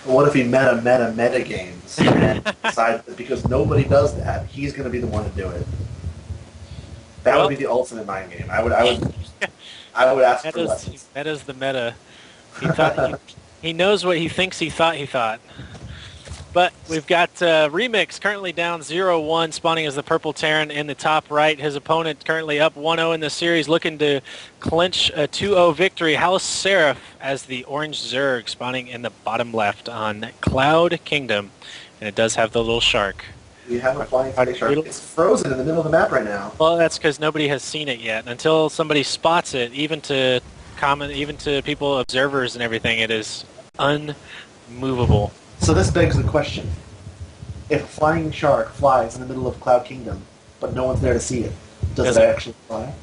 What if he meta games and decides that because nobody does that, he's going to be the one to do it? That would Well, be the ultimate mind game. I would ask for lessons. meta's the meta. He thought he knows what he thinks he thought he thought. But we've got Remix currently down 0-1, spawning as the Purple Terran in the top right. His opponent currently up 1-0 in the series, looking to clinch a 2-0 victory. Haluseraph as the Orange Zerg, spawning in the bottom left on Cloud Kingdom. And it does have the little shark. We have a flying space shark. It's frozen in the middle of the map right now. Well, that's because nobody has seen it yet. Until somebody spots it, even to people, observers and everything, it is unmovable. So this begs the question. If a flying shark flies in the middle of Cloud Kingdom, but no one's there to see it, does it actually fly?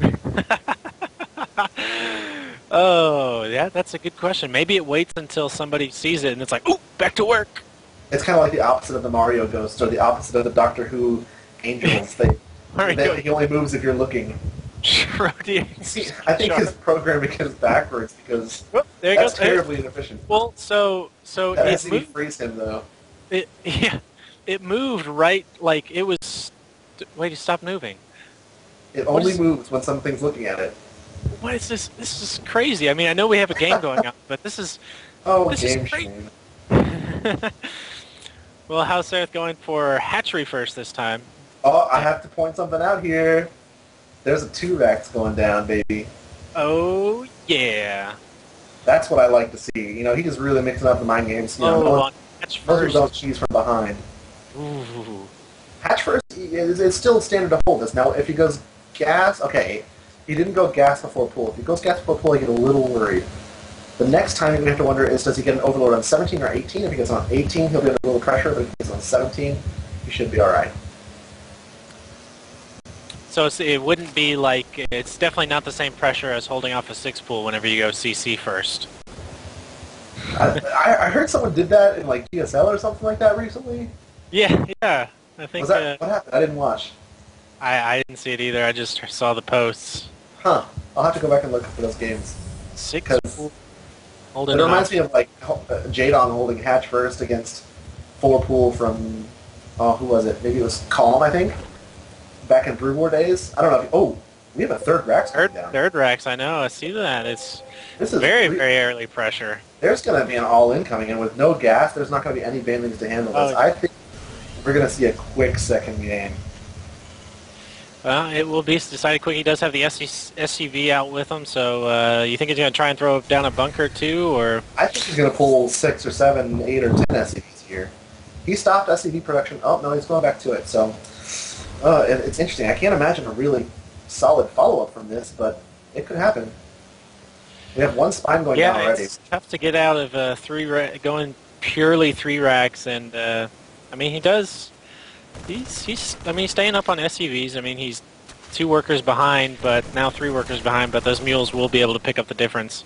Oh, yeah, that's a good question. Maybe it waits until somebody sees it and it's like, ooh, back to work. It's kind of like the opposite of the Mario Ghost or the opposite of the Doctor Who angels. He only moves if you're looking. See, I think his programming is backwards because that's terribly inefficient. Well, so that it SCV frees him though. It moved right, like it was. Wait, it stopped moving. It only moves when something's looking at it. What is this? This is crazy. I mean, I know we have a game going on, but this is game shame. Well, how's Sarah going for hatchery first this time? Oh, I have to point something out here. There's a 2-Rax going down, baby. Oh, yeah. That's what I like to see. You know, he's really mixing up the mind games. You know, hatch first. Don't cheese from behind. Ooh. Hatch first, it's still standard to hold this. Now, if he goes gas, okay, he didn't go gas before pool. If he goes gas before pool, I get a little worried. The next time we have to wonder is, does he get an overload on 17 or 18? If he gets on 18, he'll be under a little pressure, but if he gets on 17, he should be alright. So it wouldn't be like, it's definitely not the same pressure as holding off a 6 pool whenever you go CC first. I heard someone did that in like GSL or something like that recently. Yeah. I think. What happened? I didn't watch. I didn't see it either. I just saw the posts. Huh. I'll have to go back and look for those games. 6 pool. It reminds me of like Jadon holding hatch first against 4 pool from, who was it? Maybe it was Calm, I think. Back in Brew War days. I don't know. We have a 3rd Rax coming down. 3rd Rax, I know. I see that. This is very early pressure. There's going to be an all-in coming in with no gas. There's not going to be any banelings to handle this. I think we're going to see a quick second game. Well, it will be decided quick. He does have the SCV out with him, so you think he's going to try and throw down a bunker too, or? I think he's going to pull 6 or 7, 8 or 10 SCVs here. He stopped SCV production. Oh, no, he's going back to it. So it's interesting. I can't imagine a really solid follow-up from this, but it could happen. We have 1 spine going down already. Yeah, it's tough to get out of going purely 3 racks, and I mean, he does. He's staying up on SCVs. I mean, he's 2 workers behind, but now 3 workers behind. But those mules will be able to pick up the difference.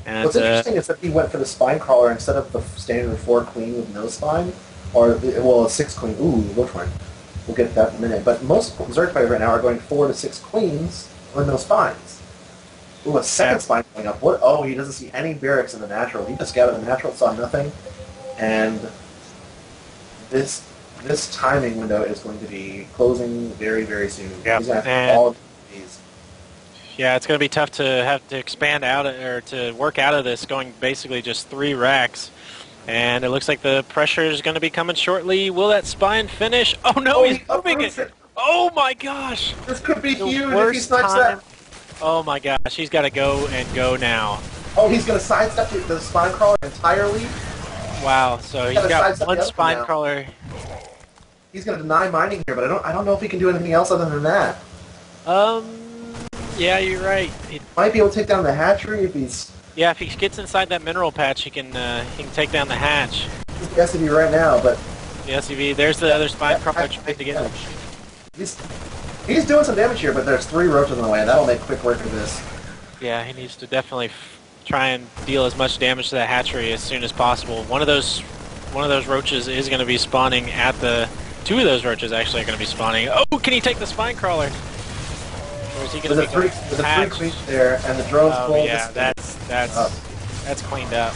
And what's interesting is that he went for the spine crawler instead of the standard 4 queen with no spine, or a 6 queen. Ooh, which one? We'll get to that in a minute. But most Zerg players right now are going 4 to 6 queens with no spines. Ooh, a 2nd spine going up. What? Oh, he doesn't see any barracks in the natural. He just scouted the natural, saw nothing, and this timing window is going to be closing very, very soon. Yeah, he's going to have all of these. Yeah, it's going to be tough to have to expand out or to work out of this, going basically just 3 racks. And it looks like the pressure is going to be coming shortly. Will that spine finish? Oh no, he's moving it! Oh my gosh! This could be huge if he snipes that. Oh my gosh, he's got to go now. Oh, he's going to sidestep the spine crawler entirely? Wow, so he's got 1 spine crawler. He's going to deny mining here, but I don't know if he can do anything else other than that. Yeah, you're right. He might be able to take down the hatchery if he's... Yeah, if he gets inside that mineral patch, he can take down the hatch. He's the SCV right now, but... The SCV, there's the other spine crawler trying to get him. He's doing some damage here, but there's 3 roaches in the way, and that'll make quick work of this. Yeah, he needs to definitely try and deal as much damage to that hatchery as soon as possible. One of those roaches is going to be spawning at the... 2 of those roaches actually are going to be spawning. Oh, can he take the spine crawler? Or is he going to be There's a 3 queens there, and the drone's full. Yeah, that's cleaned up.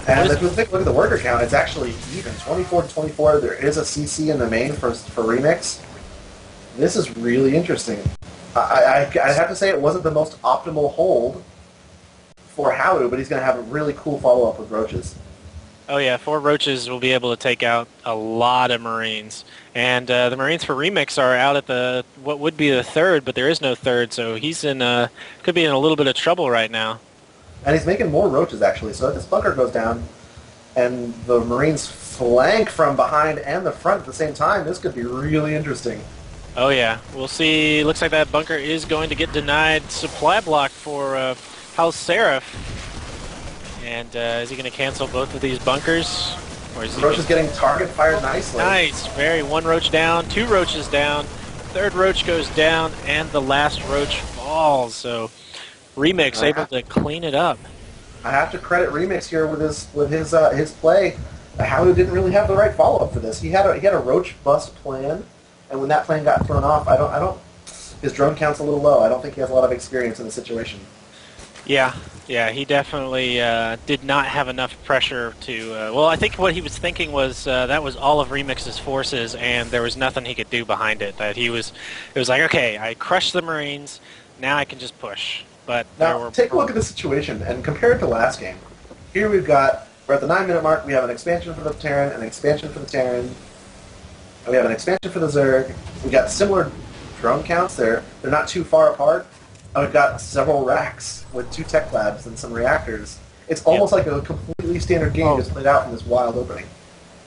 And if we look at the worker count, it's actually even 24 to 24. There is a CC in the main for Remix. This is really interesting. I have to say it wasn't the most optimal hold for Halu, but he's going to have a really cool follow-up with Roaches. Oh yeah, 4 Roaches will be able to take out a lot of Marines. And the Marines for Remix are out at what would be the third, but there is no third, so he's could be in a little bit of trouble right now. And he's making more Roaches, actually. So if this bunker goes down and the Marines flank from behind and the front at the same time, this could be really interesting. Oh yeah, we'll see. Looks like that bunker is going to get denied supply block for Haluseraph. And is he going to cancel both of these bunkers? Or is Roach is getting target fired nicely. Nice, very. 1 Roach down, 2 Roaches down, 3rd Roach goes down, and the last Roach falls. So Remix able to clean it up. I have to credit Remix here with his play. Halu didn't really have the right follow-up for this. He had a Roach bust plan, and when that plan got thrown off, his drone count's a little low. I don't think he has a lot of experience in the situation. Yeah, he definitely did not have enough pressure to... well, I think what he was thinking was that was all of Remix's forces, and there was nothing he could do behind it. It was like, okay, I crushed the Marines, now I can just push. But now, take a look at the situation and compare it to last game. Here we're at the 9-minute mark, we have an expansion for the Terran, an expansion for the Terran, and we have an expansion for the Zerg. We got similar drone counts there. They're not too far apart. And we've got several racks with 2 tech labs and some reactors. It's almost like a completely standard game just played out from this wild opening.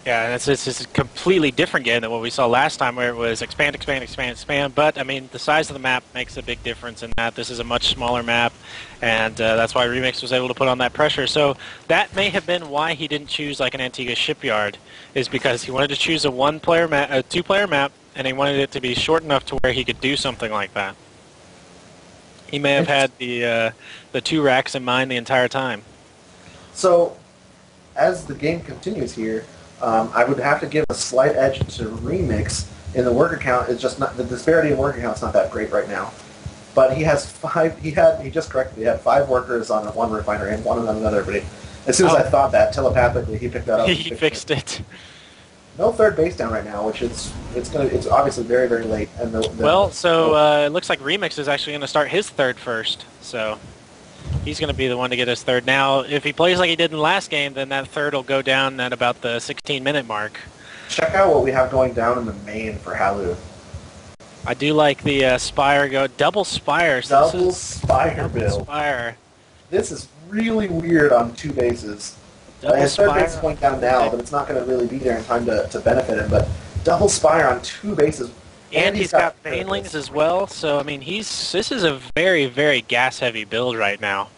Yeah, and it's a completely different game than what we saw last time, where it was expand, expand, expand, expand. But, I mean, the size of the map makes a big difference in that. This is a much smaller map, and that's why Remix was able to put on that pressure. So that may have been why he didn't choose, like, an Antigua Shipyard, is because he wanted to choose a 2-player map, and he wanted it to be short enough to where he could do something like that. He may have had the 2 racks in mind the entire time. So, as the game continues here, I would have to give a slight edge to Remix in the worker count. It's just not the disparity in worker count is not that great right now. But he has 5. He just corrected. He had 5 workers on one refinery and 1 on another. But as soon as I thought that, telepathically he picked that up. He fixed it. No 3rd base down right now, which it's obviously very, very late. And it looks like Remix is actually going to start his 3rd first. So he's going to be the one to get his 3rd. Now, if he plays like he did in the last game, then that 3rd will go down at about the 16-minute mark. Check out what we have going down in the main for Halu. I do like the Spire double Spire. So double Spire build. Spire. This is really weird on 2 bases. His 3rd base is going down now, but it's not going to really be there in time to benefit him. But double Spire on 2 bases. And he's got Banelings as well, so I mean, this is a very, very gas-heavy build right now.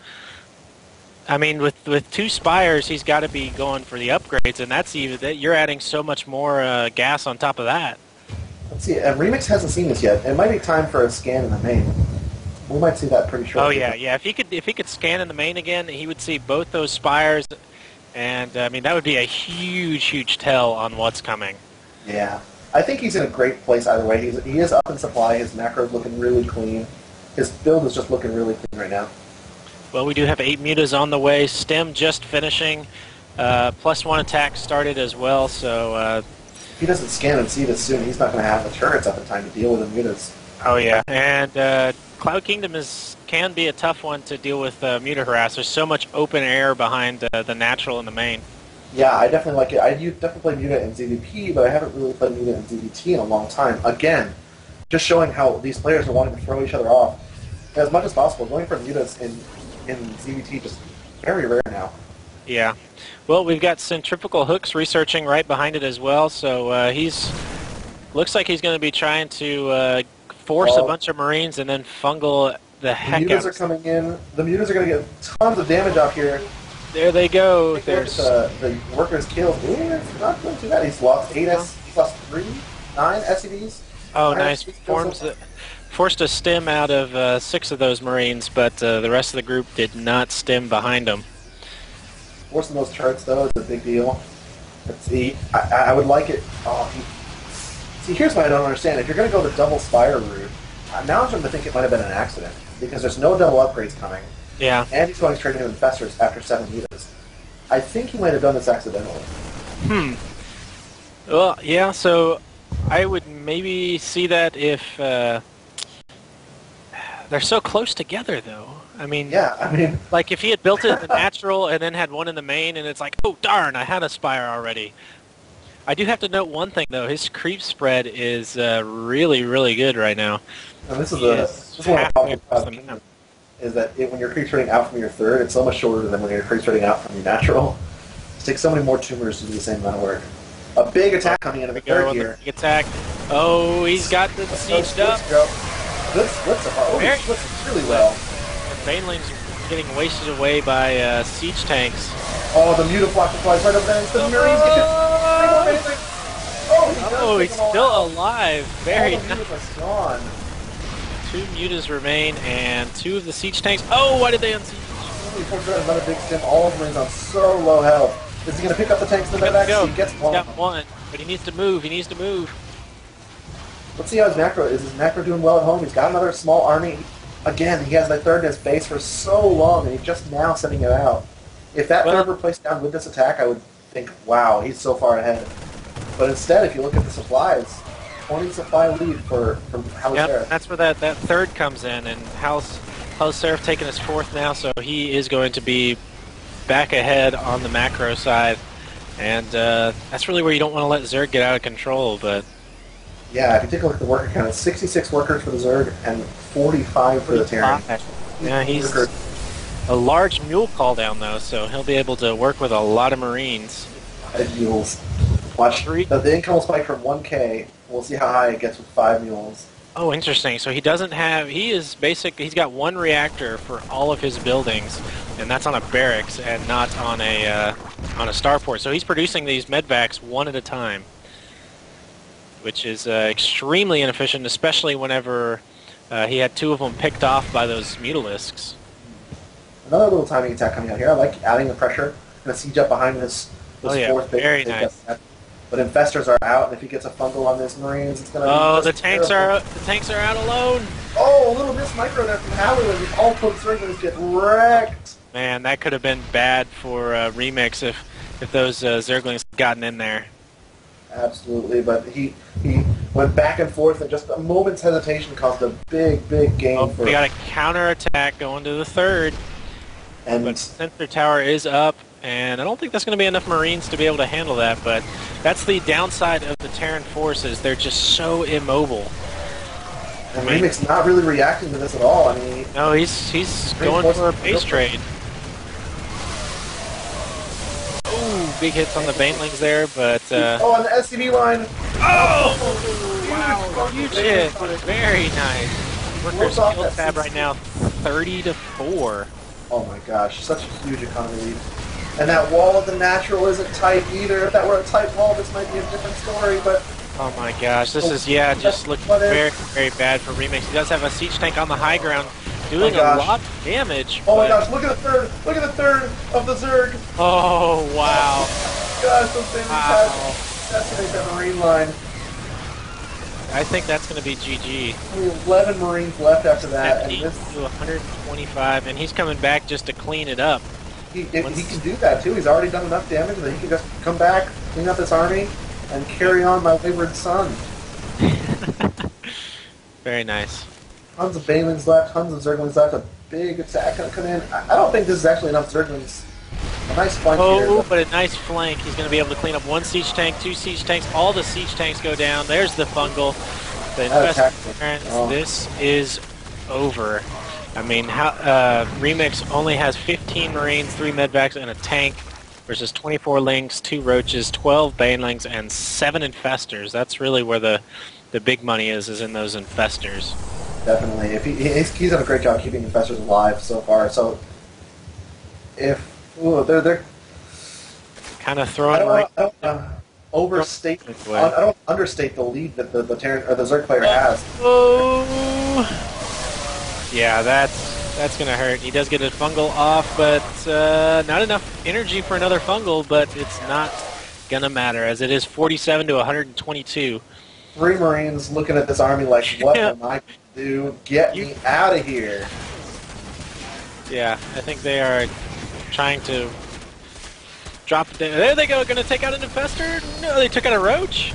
I mean, with 2 Spires, he's got to be going for the upgrades, and that's you're adding so much more gas on top of that. Let's see, and Remix hasn't seen this yet. It might be time for a scan in the main. We might see that pretty shortly. Oh yeah. If he could scan in the main again, he would see both those Spires. And, I mean, that would be a huge, huge tell on what's coming. Yeah. I think he's in a great place either way. He is up in supply. His macro's looking really clean. His build is just looking really clean right now. Well, we do have 8 mutas on the way. Stem just finishing. +1 attack started as well, so... if he doesn't scan and see this soon, he's not going to have the turrets up in time to deal with the mutas. Oh, yeah. And Cloud Kingdom can be a tough one to deal with muta harass. There's so much open air behind the natural and the main. Yeah, I definitely like it. I definitely play muta in ZVP, but I haven't really played muta in ZVT in a long time. Again, just showing how these players are wanting to throw each other off as much as possible. Going for mutas in ZVT just very rare now. Yeah. Well, we've got Centrifugal Hooks researching right behind it as well, so looks like he's going to be trying to force a bunch of Marines and then fungal the heck out. The mutas are coming in. The mutas are going to get tons of damage out here. There they go. There's the workers killed. It's not doing too bad. He's lost 8 plus 3, 9 SCVs. Oh, nice. Forced a stem out of 6 of those Marines, but the rest of the group did not stem behind them. Forcing those turrets, though, is a big deal. Let's see. I would like it. See, here's what I don't understand. If you're going to go the double Spire route, now I'm starting to think it might have been an accident, because there's no double upgrades coming. Yeah. And he's going straight into Infestors after 7 mutas. I think he might have done this accidentally. Well, yeah, so I would maybe see that if they're so close together, though. I mean, Yeah, I mean, like if he had built it in the natural and then had one in the main, and it's like, oh darn, I had a spire already. I do have to note one thing though: his creep spread is really, really good right now. and this is He this is one of the halfway problems across about the King map. is that when you're creep spreading out from your third, it's so much shorter than when you're creep spreading out from your natural. It takes so many more tumors to do the same amount of work. A big attack coming in the Go third on the here. big attack. Oh, he's got the sieged up. Good splits apart. Oh, he Very- splits really well. And Baneling's getting wasted away by siege tanks. Oh, the Mutaflock flies right up there. Instead of Marines get hit. Oh, he's still alive. Very All the nice. Mutas gone. 2 mutas remain and 2 of the siege tanks. Oh, why did they unsiege? He comes around another big stim. All of Marines on so low health. Is he going to pick up the tanks in the Let's back? go. He gets He's one. got one, but he needs to move. He needs to move. Let's see how his macro is. His macro doing well at home? He's got another small army. Again, he has that third in his base for so long, and he's just now sending it out. If that third were placed down with this attack, I would think, wow, he's so far ahead. But instead, if you look at the supplies, 20 supply lead from Haluseraph. Yep, that's where that third comes in, and Haluseraph taking his fourth now, so he is going to be back ahead on the macro side. And that's really where you don't want to let Zerg get out of control, but... Yeah, if you take a look at the worker count, it's 66 workers for the Zerg and 45 for the Terran. Yeah, he's a large mule call down, though, so he'll be able to work with a lot of Marines. 5 mules. Watch. The income will spike from 1k. We'll see how high it gets with 5 mules. Oh, interesting. So he doesn't have... He's got 1 reactor for all of his buildings, and that's on a barracks and not on a starport. So he's producing these medvacs one at a time, which is extremely inefficient, especially whenever he had 2 of them picked off by those mutalisks. Another little timing attack coming out here. I like adding the pressure. Going to siege up behind this fourth base. Very nice. But infestors are out, and if he gets a fungal on his Marines, it's going to be... Oh, the tanks are out alone. Oh, a little miss micro there from Halu, and the all post Zerglings get wrecked. Man, that could have been bad for Remix if those Zerglings had gotten in there. Absolutely, but he went back and forth, and just a moment's hesitation caused a big gain. Oh, we got a counter attack going to the third, and but sensor tower is up, and I don't think that's going to be enough Marines to be able to handle that. But that's the downside of the Terran forces; they're just so immobile. And Remix not really reacting to this at all. I mean, no, he's going for a base trade. Ooh, big hits on the Banelings there, but... oh, on the SCV line! Oh! Wow, huge hit. Very nice. Workers skill tab right now, 30-4. Oh my gosh, such a huge economy lead. And that wall of the natural isn't tight either. If that were a tight wall, this might be a different story, but... Oh my gosh, this is, just looking very bad for Remix. He does have a siege tank on the high ground, doing a lot of damage. Oh my gosh, look at the third! Look at the third of the Zerg! Oh, wow. Gosh, those things assassinate that Marine line. I think that's going to be GG. Only 11 Marines left after that. 70 to 125, and he's coming back just to clean it up. He can do that too. He's already done enough damage that he can just come back, clean up this army, and carry on my wayward son. Very nice. Tons of Banelings left, tons of Zerglings left. A big attack gonna come in. I don't think this is actually enough Zerglings. A nice flank here. But a nice flank. He's going to be able to clean up 1 siege tank, 2 siege tanks. All the siege tanks go down. There's the fungal. The infested. This is over. I mean, Remix only has 15 Marines, 3 medvacs, and a tank versus 24 Lynx, 2 Roaches, 12 Banelings, and 7 Infestors. That's really where the big money is in those Infestors. Definitely. If he's done a great job keeping Infestors alive so far. So if they're kind of throwing. I don't overstate. I don't understate the lead that the Terran or the Zerg player has. Oh, yeah, that's gonna hurt. He does get a fungal off, but not enough energy for another fungal. But it's not gonna matter as it is 47 to 122. 3 Marines looking at this army like, what am I to do? Get me out of here. Yeah, I think they are trying to drop it there. There they go, gonna take out an infestor? No, they took out a roach?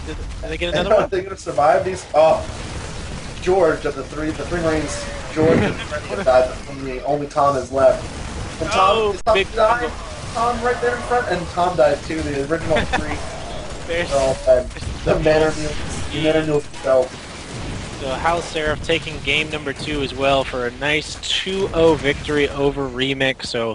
Did they get another Are one? they going to survive these? Oh, George of the three Marines. George has died. Only Tom is left. And Tom, is Tom big died? Tom right there in front, and Tom died too. The original three. There's, Oh, the manner knew himself. so Haluseraph taking game number 2 as well for a nice 2-0 victory over Remix. So